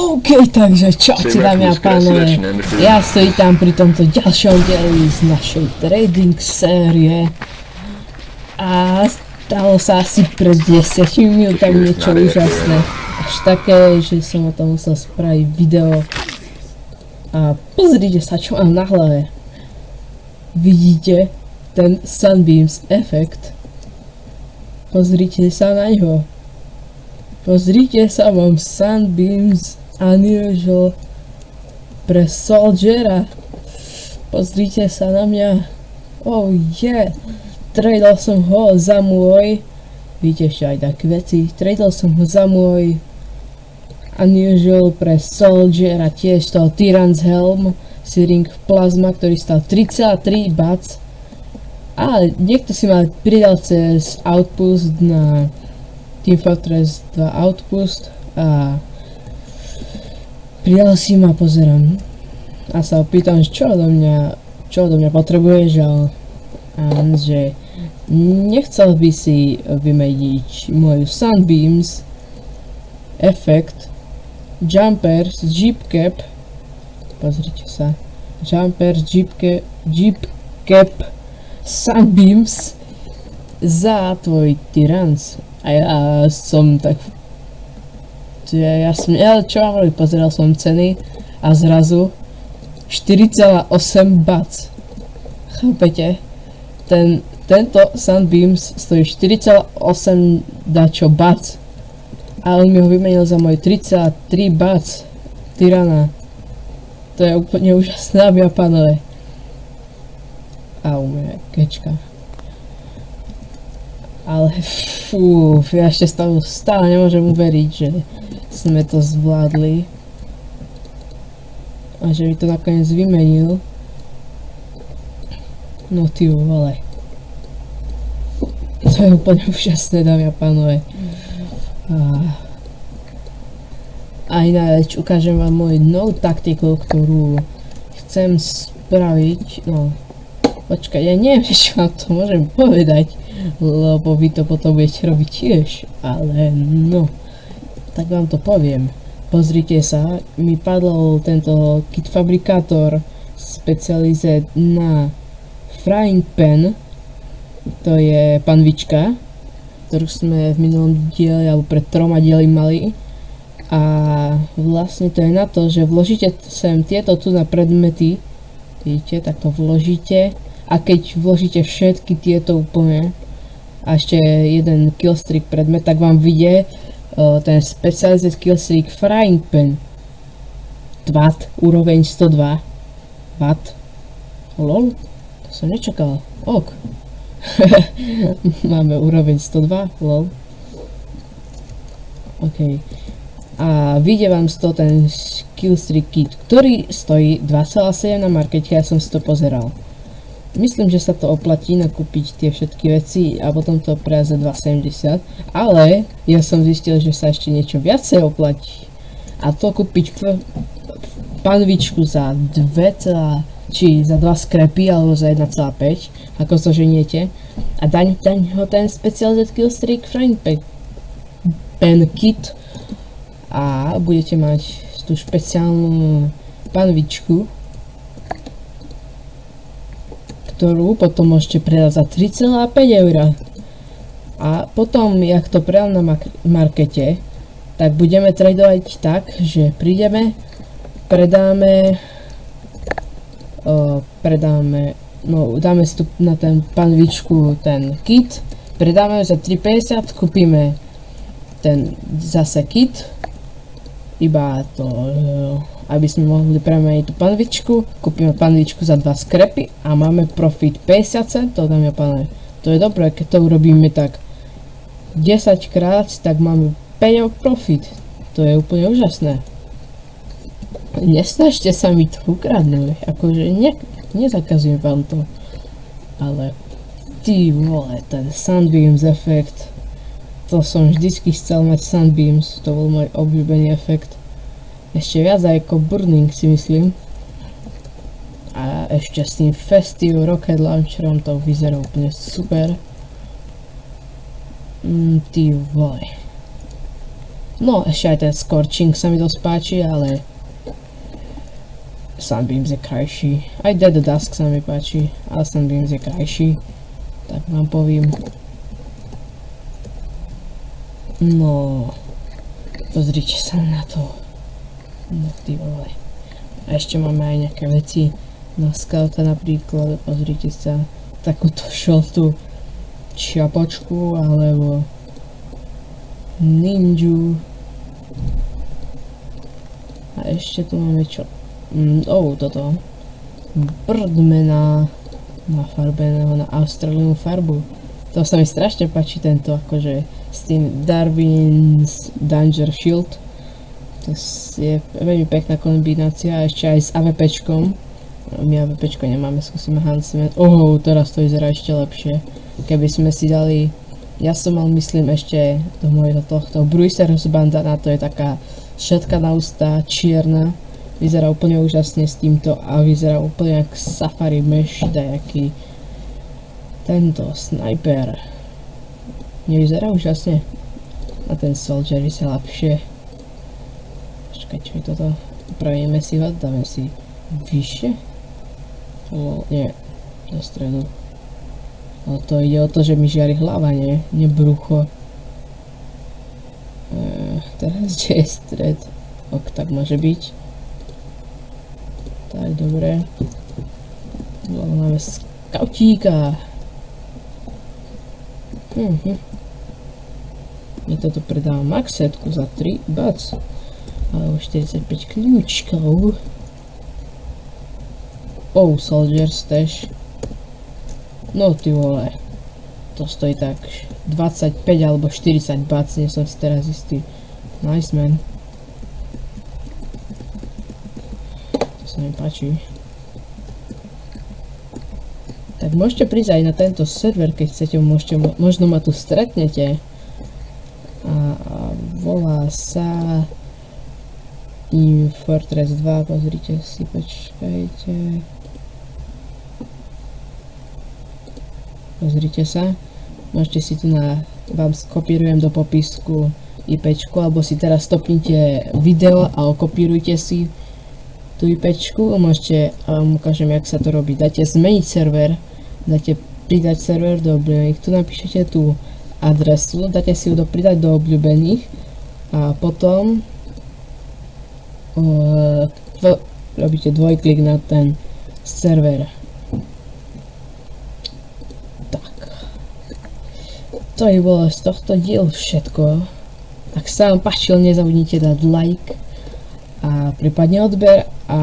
OK, takže čaute dámy a pánové, ja sa vítam pri tomto ďalšom dieli z našej trading série a stalo sa asi pred 10 minútami niečo úžasné, až také, že som o tom musel spraviť video a pozrite sa, čo mám na hlave. Vidíte ten Sunbeams efekt? Pozrite sa na ňo. Pozrite sa, mám Sunbeams Unusual pre Soldiera. Pozrite sa na mňa. Oh yeah. Tradal som ho za môj. Vidíte ešte aj také veci. Tradal som ho za môj Unusual pre Soldier a tiež toho Tyrant's Helm Searing Plasma, ktorý stal 3,3 bac. A niekto si ma pridal cez Outpost na Team Fortress 2 Outpost a pridal si ma, pozerám a sa opýtam, čo odo mňa potrebuješ, ale že nechcel by si vymeniť moju Sunbeams efekt Jumper z Jeep Cap, pozrite sa, Jumper z Jeep Cap Sunbeams za tvoj Tyrants. A ja som tak... čo mám robiť? Pozeral som ceny a zrazu 4,8 bac. Chápete? Tento Sunbeams stojí 4,8 dačo bac. A on mi ho vymenil za môj 3,3 bac Tyrana. To je úplne úžasné, dámy a pánové. A u mňa kečka. Ale fú, ja ešte stále nemôžem uveriť, že sme to zvládli. A že by to nakoniec vymenil. No ty vole. To je úplne úžasné, dámy a pánové. A ináč ukážem vám moju novú taktiku, ktorú chcem spraviť. No, počkaj, ja neviem, či vám to môžem povedať, lebo vy to potom budete robiť tiež, ale no, tak vám to poviem. Pozrite sa, mi padol tento kit fabrikátor specialized na frying pan, to je panvička, ktorú sme v minulom dieli alebo pred 3 dielmi mali. A vlastne to je na to, že vložíte sem tieto tu na predmety, vidíte, tak to vložíte a keď vložíte všetky tieto úplne a ešte jeden killstreak predmet, tak vám vyjde ten Specialized Killstreak Frying Pan Watt, úroveň 102 Watt. Lol, to som nečakal. Ok. Máme úroveň 102, lol. Ok. A vyjde vám z toho ten Killstreak Kit, ktorý stojí 2,7 na markete, ja som si to pozeral. Myslím, že sa to oplatí nakúpiť tie všetky veci a potom to predať za 2,70, ale ja som zistil, že sa ešte niečo viacej oplatí. A to kúpiť panvičku za 2, či za 2 skrepy alebo za 1,5, ako to ženiete. A daň ho ten Specialized Killstreak Frying Pan Kit a budete mať tú špeciálnu panvičku, ktorú potom môžete predať za 3,5 €. A potom, jak to predám na markete, tak budeme tradovať tak, že prídeme, dáme vstup na ten panvičku, ten kit, predáme za 3,50, kúpime ten zase kit, iba to, aby sme mohli premeniť tú panvičku, kúpime panvičku za 2 skrepy a máme profit 50 centov, dámy a pánové. To je dobré, keď to urobíme tak 10 krát, tak máme 5 profit. To je úplne úžasné. Nesnažte sa mi to ukradnúť, akože nezakazujem vám to. Ale ty vole, ten Sunbeams efekt, to som vždycky chcel mať Sunbeams, to bol môj obľúbený efekt. Ešte viac ako Burning, si myslím. A ešte s tým Festive Rocket Launcherom to vyzerá úplne super. Ty vole. No, ešte aj ten Scorching sa mi dosť páči, ale Sunbeams je krajší. Aj Dead Dusk sa mi páči, ale Sunbeams je krajší. Tak vám poviem. No, pozrite sa na to. No ty vole. A ešte máme aj nejaké veci na Scouta napríklad, pozrite sa, takúto šoltú čiapočku, alebo ninju. A ešte tu máme čo? Toto. Birdmana nafarbeného na austrálnu farbu. To sa mi strašne páči tento, akože s tým Darwin's Danger Shield. To je veľmi pekná kombinácia, ešte aj s AVPčkom. My AVPčko nemáme, skúsime Huntsman. Teraz to vyzerá ešte lepšie. Keby sme si dali, ja som mal myslím ešte do môjho tohto Bruiser's bandana, to je taká šatka na ústa, čierna. Vyzerá úplne úžasne s týmto a vyzerá úplne jak safari mesh, dajaký tento sniper. Nevyzerá úžasne? A ten soldier vyzerá lepšie. Počkajte mi toto. Upravíme si ho, dáme si vyššie. Nie, do stredu. Ale to ide o to, že mi žiari hlava, nie? Nie brucho. Teraz kde je stred? Tak môže byť. Tak, dobre. Máme skautíka. Ja toto predávam maxetku za 3 bac. Alebo 45 kľúčkov. Soldier stash. No ty vole. To stojí tak 25 alebo 40 bac, nie som si teraz istý. Nice man. To sa mi páči. Tak môžete prísť aj na tento server, keď chcete, možno ma tu stretnete. A volá sa Team Fortress 2, pozrite si, počkajte. Pozrite sa, môžete si tu vám skopírujem do popisku IPčku, alebo si teraz stopnite video a okopírujte si tú IPčku a môžete, vám ukážem, jak sa to robí. Dáte zmeniť server, dáte pridať server do obľúbených, tu napíšete tú adresu, dáte si ju pridať do obľúbených a potom robíte dvojklik na ten server. Tak. To je bolo z tohto dielu všetko. Ak sa vám páčil, nezabudnite dať like a prípadne odber a